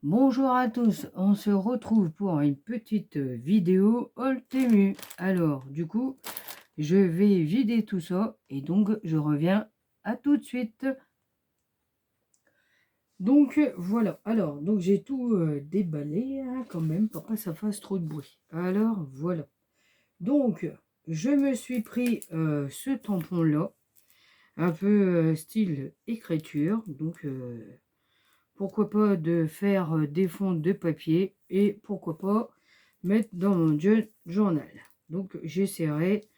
Bonjour à tous, on se retrouve pour une petite vidéo Oltemu. Alors, du coup, je vais vider tout ça et donc je reviens à tout de suite. Donc voilà, alors donc j'ai tout déballé hein, quand même pour pas que ça fasse trop de bruit. Alors voilà, donc je me suis pris ce tampon là, un peu style écriture, donc pourquoi pas de faire des fonds de papier et pourquoi pas mettre dans mon journal. Donc j'essaierai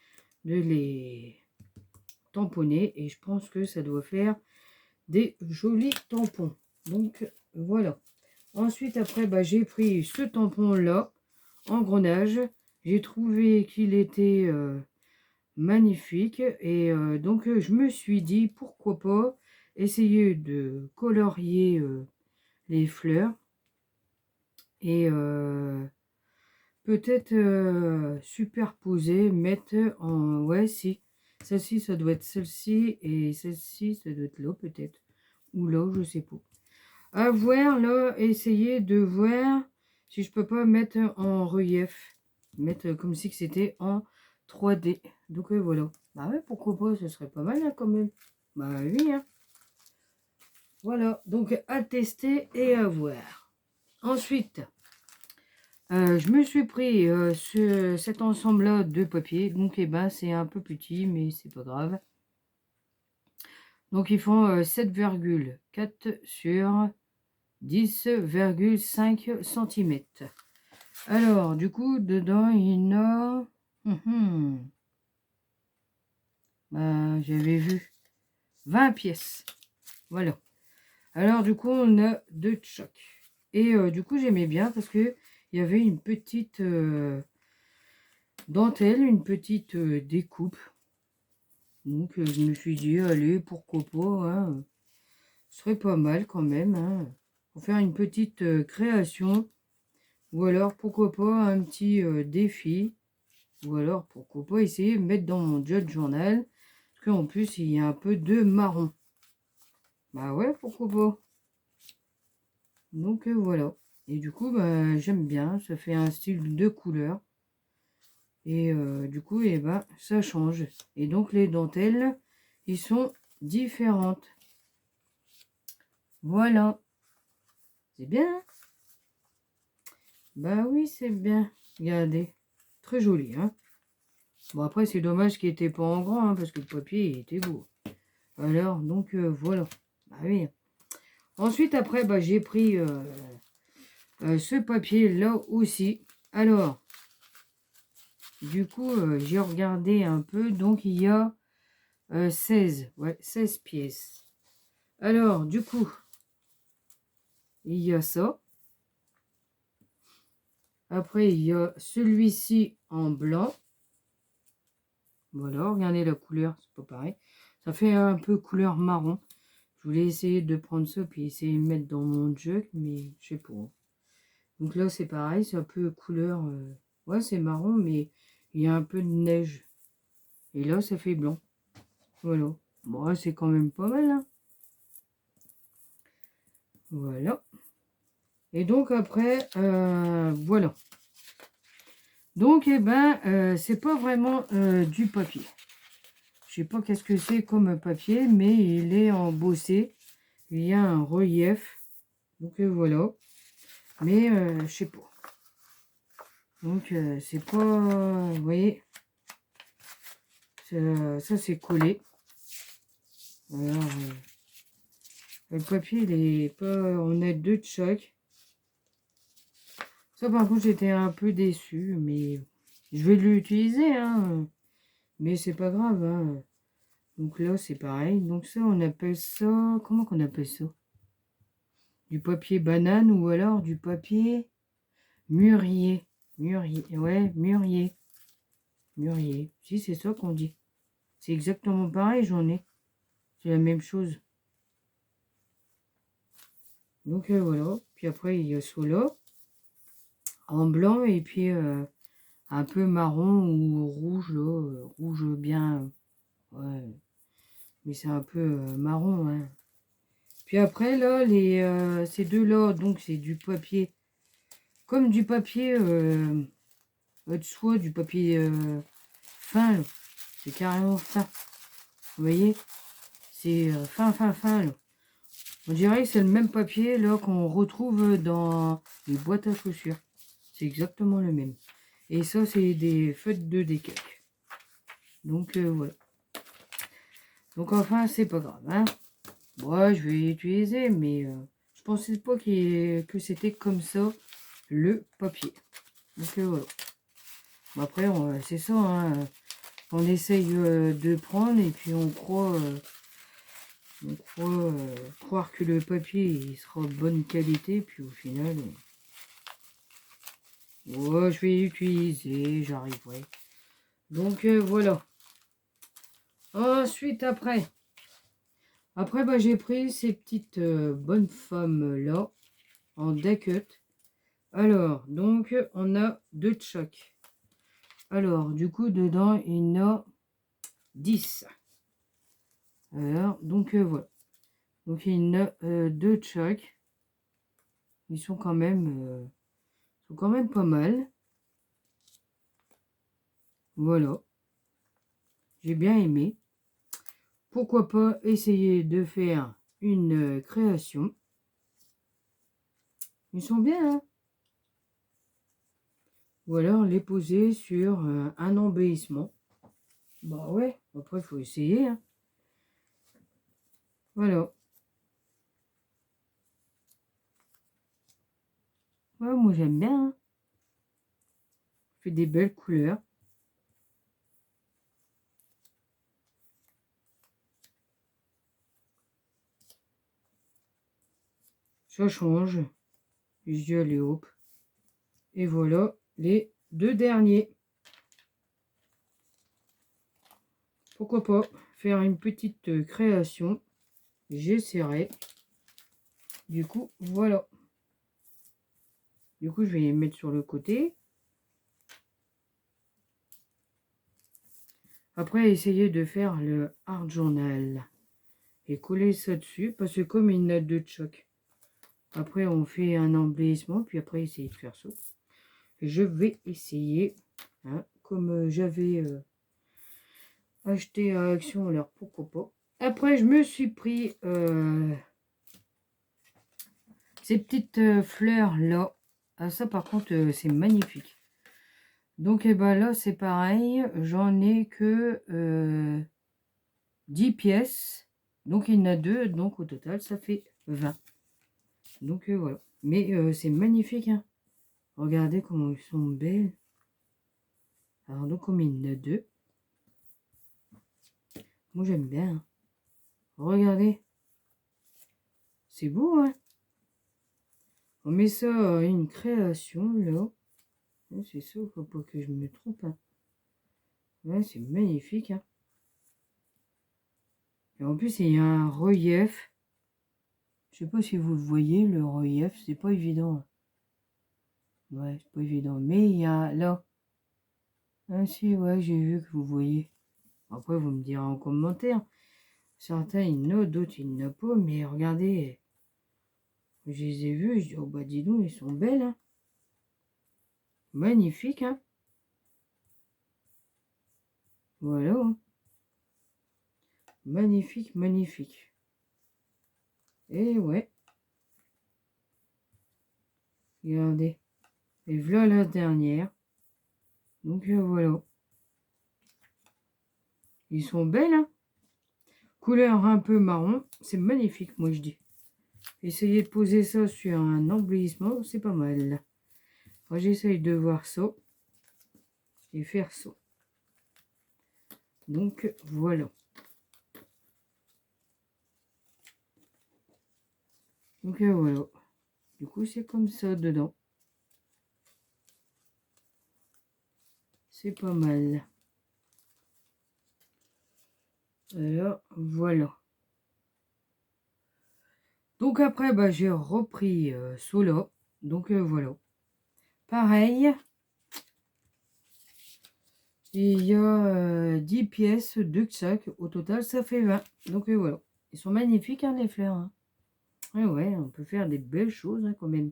de les tamponner et je pense que ça doit faire des jolis tampons. Donc voilà. Ensuite après j'ai pris ce tampon là en grenage. J'ai trouvé qu'il était magnifique et donc je me suis dit pourquoi pas essayer de colorier les fleurs et peut-être superposer, mettre en... Ouais, si. Celle-ci, ça doit être celle-ci. Et celle-ci, ça doit être là, peut-être. Ou là, je sais pas. À voir, là, essayer de voir si je peux pas mettre en relief. Mettre comme si c'était en 3D. Donc, voilà. Bah ouais, pourquoi pas, ce serait pas mal, hein, quand même. Bah oui, hein. Voilà, donc à tester et à voir. Ensuite... je me suis pris cet ensemble-là de papier. Donc, c'est un peu petit, mais c'est pas grave. Donc, ils font 7,4 sur 10,5 cm. Alors, du coup, dedans, il y en a... j'avais vu 20 pièces. Voilà. Alors, du coup, on a 2 de chaque. Et du coup, j'aimais bien parce que il y avait une petite... dentelle, une petite découpe. Donc je me suis dit, allez, pourquoi pas, hein, ce serait pas mal quand même, hein, pour faire une petite création. Ou alors, pourquoi pas, un petit défi. Ou alors, pourquoi pas, essayer de mettre dans mon journal. Parce qu'en plus, il y a un peu de marron. Bah ouais, pourquoi pas. Donc voilà. Et du coup, j'aime bien. Ça fait un style de couleur. Et du coup, ça change. Et donc, les dentelles, ils sont différentes. Voilà. C'est bien. Bah oui, c'est bien. Regardez. Très joli, hein. Bon, après, c'est dommage qu'il n'était pas en grand, hein, parce que le papier, il était beau. Alors, donc, voilà. Bah oui. Ensuite, après, j'ai pris ce papier-là aussi. Alors, du coup, j'ai regardé un peu. Donc, il y a 16. Ouais, 16 pièces. Alors, du coup, il y a ça. Après, il y a celui-ci en blanc. Voilà, regardez la couleur, c'est pas pareil. Ça fait un peu couleur marron. Je voulais essayer de prendre ça puis essayer de mettre dans mon jug, mais je sais pas. Donc là, c'est pareil, c'est un peu couleur... ouais, c'est marron, mais il y a un peu de neige. Et là, ça fait blanc. Voilà. Bon, c'est quand même pas mal, hein. Voilà. Et donc après, voilà. Donc, c'est pas vraiment du papier. Je sais pas qu'est-ce que c'est comme papier, mais il est embossé. Il y a un relief. Donc voilà. Mais je sais pas. Donc c'est pas... Vous voyez, ça c'est collé. Alors, le papier, il est pas... On a 2 de chaque. Ça par contre, j'étais un peu déçu, mais je vais l'utiliser, hein. Mais c'est pas grave, hein. Donc là, c'est pareil. Donc ça, on appelle ça... Comment qu'on appelle ça? Du papier banane ou alors du papier mûrier. Mûrier, ouais, mûrier. Mûrier. Si, c'est ça qu'on dit. C'est exactement pareil, j'en ai. C'est la même chose. Donc voilà. Puis après, il y a ceux-là. En blanc et puis un peu marron ou rouge, là. Rouge bien. Ouais. Mais c'est un peu marron, hein. Puis après, là, ces deux-là, donc c'est du papier, comme du papier de soie, du papier fin, c'est carrément fin. Vous voyez, c'est fin, là. On dirait que c'est le même papier là qu'on retrouve dans les boîtes à chaussures. C'est exactement le même. Et ça, c'est des feutres de décalque. Donc voilà. Donc enfin, c'est pas grave. Hein. Moi, je vais utiliser, mais je pensais pas que c'était comme ça le papier. Donc voilà. Bon, après, c'est ça. Hein. On essaye de prendre et puis on croit croire que le papier il sera de bonne qualité, puis au final, je vais utiliser, j'arriverai. Donc voilà. Ensuite, après, bah, j'ai pris ces petites bonnes femmes là en deck. Alors, donc, on a 2 de chaque. Alors, du coup, dedans, il y en a 10. Alors, donc, voilà. Donc, il y en a 2 de chaque. Ils sont quand même pas mal. Voilà. J'ai bien aimé. Pourquoi pas essayer de faire une création. Ils sont bien, hein. Ou alors les poser sur un embellissement. Bah ouais, après il faut essayer. Hein. Voilà. Ouais, moi j'aime bien. Hein. Fait des belles couleurs. Ça change. Je dis allez hop. Et voilà les 2 derniers. Pourquoi pas faire une petite création. J'essaierai. Du coup, voilà. Du coup, je vais les mettre sur le côté. Après, essayer de faire le art journal. Et coller ça dessus. Parce que comme une note de choc. Après, on fait un embellissement. Puis après, essayer de faire ça. Je vais essayer. Hein, comme j'avais acheté à Action, alors pourquoi pas. Après, je me suis pris ces petites fleurs là. Ah, ça, par contre, c'est magnifique. Donc, et ben là, c'est pareil. J'en ai que 10 pièces. Donc, il y en a 2. Donc, au total, ça fait 20. Donc, voilà. Mais c'est magnifique. Hein. Regardez comment ils sont belles. Alors, donc, comme il y en a 2. Moi, j'aime bien. Hein. Regardez. C'est beau, hein. On met ça une création, là. C'est ça, faut pas que je me trompe. Hein. Ouais, c'est magnifique. Hein. Et en plus, il y a un relief. Je sais pas si vous le voyez, le relief. C'est pas évident. Ouais, c'est pas évident. Mais il y a là. Ah si, ouais, j'ai vu que vous voyez. Après, vous me direz en commentaire. Certains, il y en a, d'autres, il n'y en a pas. Mais regardez. Je les ai vus. Je dis, oh bah dis donc, ils sont belles. Hein. Magnifique, hein. Voilà. Hein. Magnifique, magnifique. Et ouais. Regardez. Et voilà la dernière. Donc voilà. Ils sont belles, hein. Couleur un peu marron. C'est magnifique, moi je dis. Essayez de poser ça sur un embellissement, c'est pas mal. Moi j'essaye de voir ça. Et faire ça. Donc voilà. Donc voilà. Du coup c'est comme ça dedans. C'est pas mal. Alors voilà. Donc après bah, j'ai repris Sola. Donc voilà. Pareil. Il y a 10 pièces, 2 de chaque. Au total ça fait 20. Donc voilà. Ils sont magnifiques hein, les fleurs. Hein. Et ouais, on peut faire des belles choses hein, quand même.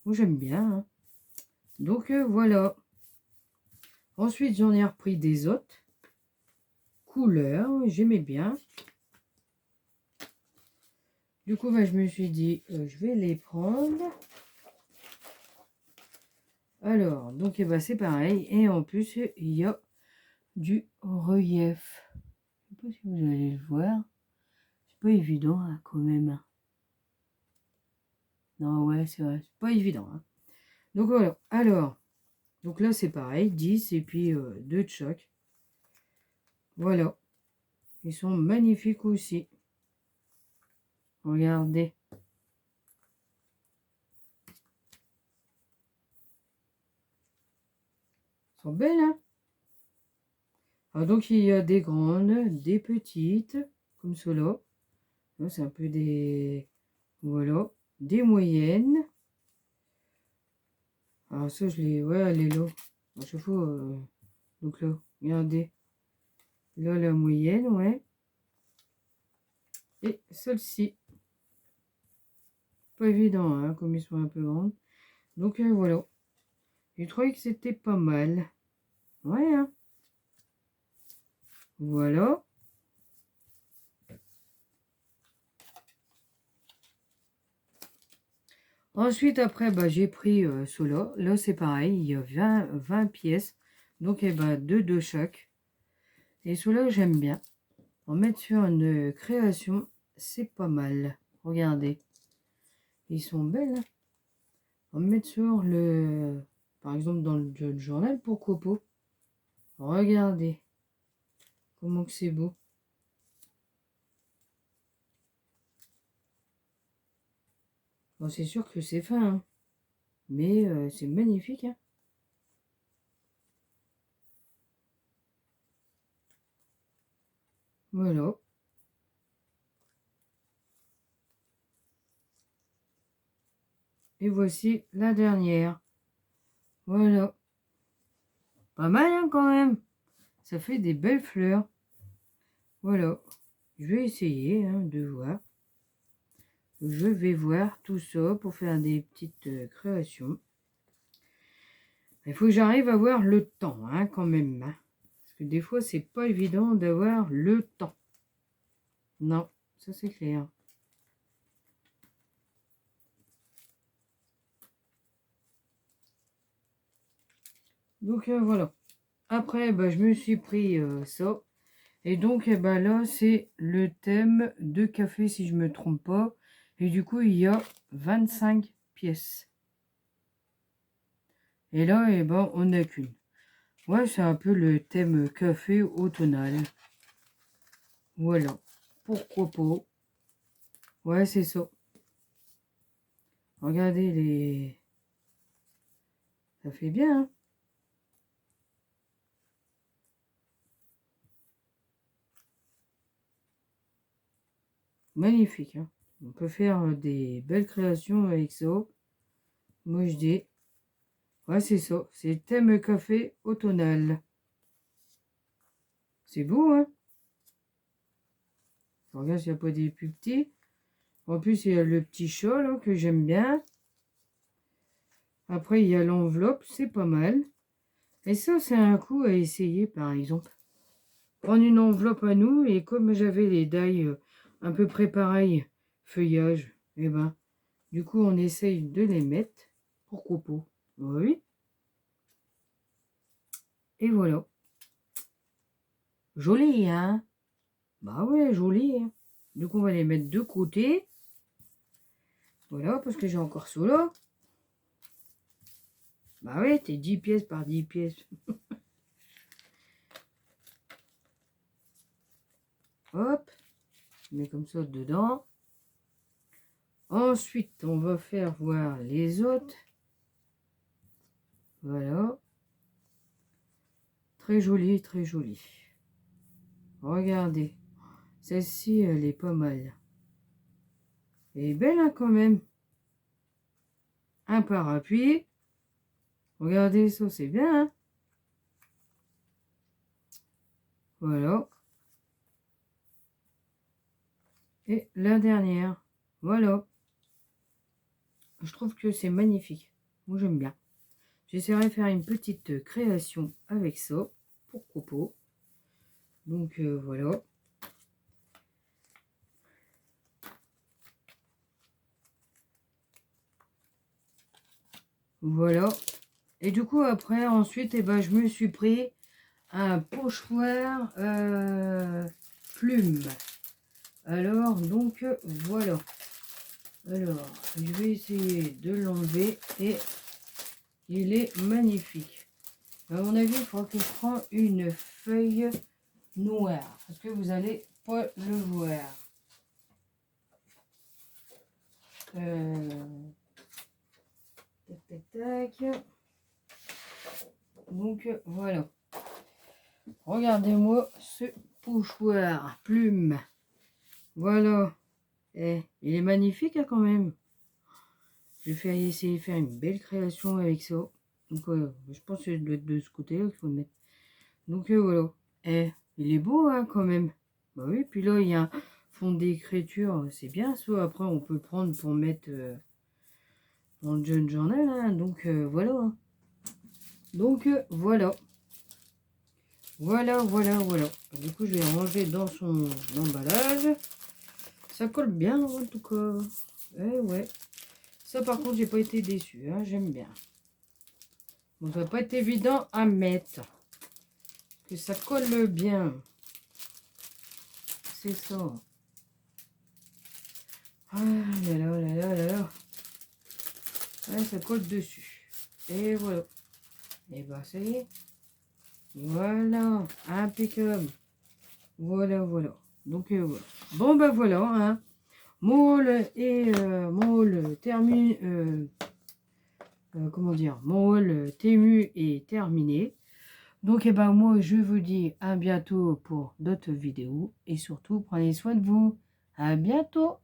Moi, j'aime bien. Hein. Donc, voilà. Ensuite, j'en ai repris des autres couleurs. J'aimais bien. Du coup, bah, je me suis dit, je vais les prendre. Alors, donc, eh ben, c'est pareil. Et en plus, il y a du relief. Je sais pas si vous allez le voir. C'est pas évident, hein, quand même. Non, ouais, c'est vrai. C'est pas évident. Hein. Donc, voilà. Alors, donc là, c'est pareil. 10 et puis 2 de chaque. Voilà. Ils sont magnifiques aussi. Regardez. Ils sont belles, hein? Ah, donc, il y a des grandes, des petites, comme cela. C'est un peu des... Voilà. Des moyennes. Alors, ça, je les... Ouais, elle est là. À chaque fois... Donc là, regardez. Là, la moyenne, ouais. Et celle-ci. Pas évident, hein, comme ils sont un peu grandes. Donc, voilà. J'ai trouvé que c'était pas mal. Ouais, hein. Voilà. Ensuite, après, bah, j'ai pris ceux-là. Là, c'est pareil, il y a 20 pièces. Donc, eh ben, 2 de chaque. Et ceux-là, j'aime bien. En mettre sur une création, c'est pas mal. Regardez. Ils sont belles. Hein. En mettre sur le... Par exemple, dans le journal, pourquoi pas. Regardez. Comment que c'est beau. Bon, c'est sûr que c'est fin. Hein. Mais c'est magnifique. Hein. Voilà. Et voici la dernière. Voilà. Pas mal hein, quand même. Ça fait des belles fleurs. Voilà. Je vais essayer hein, de voir. Je vais voir tout ça pour faire des petites créations. Il faut que j'arrive à avoir le temps hein, quand même. Hein. Parce que des fois, c'est pas évident d'avoir le temps. Non, ça c'est clair. Donc voilà. Après, bah, je me suis pris ça. Et donc, bah, là, c'est le thème de café, si je me trompe pas. Et du coup, il y a 25 pièces. Et là, eh ben, on n'a qu'une. Ouais, c'est un peu le thème café automnal. Voilà. Pourquoi pas. Ouais, c'est ça. Regardez les... Ça fait bien, hein. Magnifique, hein. On peut faire des belles créations avec ça. Moi, je dis... Ouais, c'est ça. C'est thème café automnal. C'est beau, hein. Je regarde s'il n'y a pas des plus petits. En plus, il y a le petit chat, là, que j'aime bien. Après, il y a l'enveloppe. C'est pas mal. Et ça, c'est un coup à essayer, par exemple. Prendre une enveloppe à nous. Et comme j'avais les dailles à peu près pareilles, feuillage, et ben, du coup, on essaye de les mettre. Pourquoi pas? Oui. Et voilà. Joli, hein? Bah ouais, joli. Hein. Du coup, on va les mettre de côté. Voilà, parce que j'ai encore ceux-là. Bah ouais, t'es 10 pièces par 10 pièces. Hop, je mets comme ça dedans. Ensuite, on va faire voir les autres. Voilà. Très jolie, très jolie. Regardez. Celle-ci, elle est pas mal. Elle est belle, hein, quand même. Un parapluie. Regardez ça, c'est bien, hein. Voilà. Et la dernière. Voilà. je trouve que c'est magnifique. Moi, j'aime bien. J'essaierai de faire une petite création avec ça. Pourquoi pas. Donc, voilà. Voilà. Et du coup, après, ensuite, eh ben, je me suis pris un pochoir plume. Alors, donc, voilà. Alors, je vais essayer de l'enlever et il est magnifique. À mon avis, il faudra que je prenne une feuille noire parce que vous allez pas le voir. Tac, tac, tac. Donc, voilà. Regardez-moi ce pochoir plume. Voilà. Eh, il est magnifique hein, quand même. Je vais essayer de faire une belle création avec ça. Donc je pense que ça doit être de ce côté-là qu'il faut le mettre. Donc voilà. Eh, il est beau hein, quand même. Bah oui, puis là il y a un fond d'écriture. C'est bien ça. Après on peut le prendre pour mettre dans le John Journal. Hein. Donc voilà. Hein. Donc voilà. Voilà, voilà, voilà. Du coup je vais ranger dans son emballage. Ça colle bien en tout cas. Eh ouais. Ça par contre j'ai pas été déçu. Hein. J'aime bien. Bon, ça va pas être évident à mettre. Que ça colle bien. C'est ça. Ah là là là là là là. Ouais, ça colle dessus. Et voilà. Et bah ça y est. Voilà. Impeccable. Voilà, voilà. Donc voilà. Bon bah voilà. Hein. Mon haul termine. Comment dire? Mon haul Temu est terminé. Donc, eh ben, moi, je vous dis à bientôt pour d'autres vidéos. Et surtout, prenez soin de vous. À bientôt!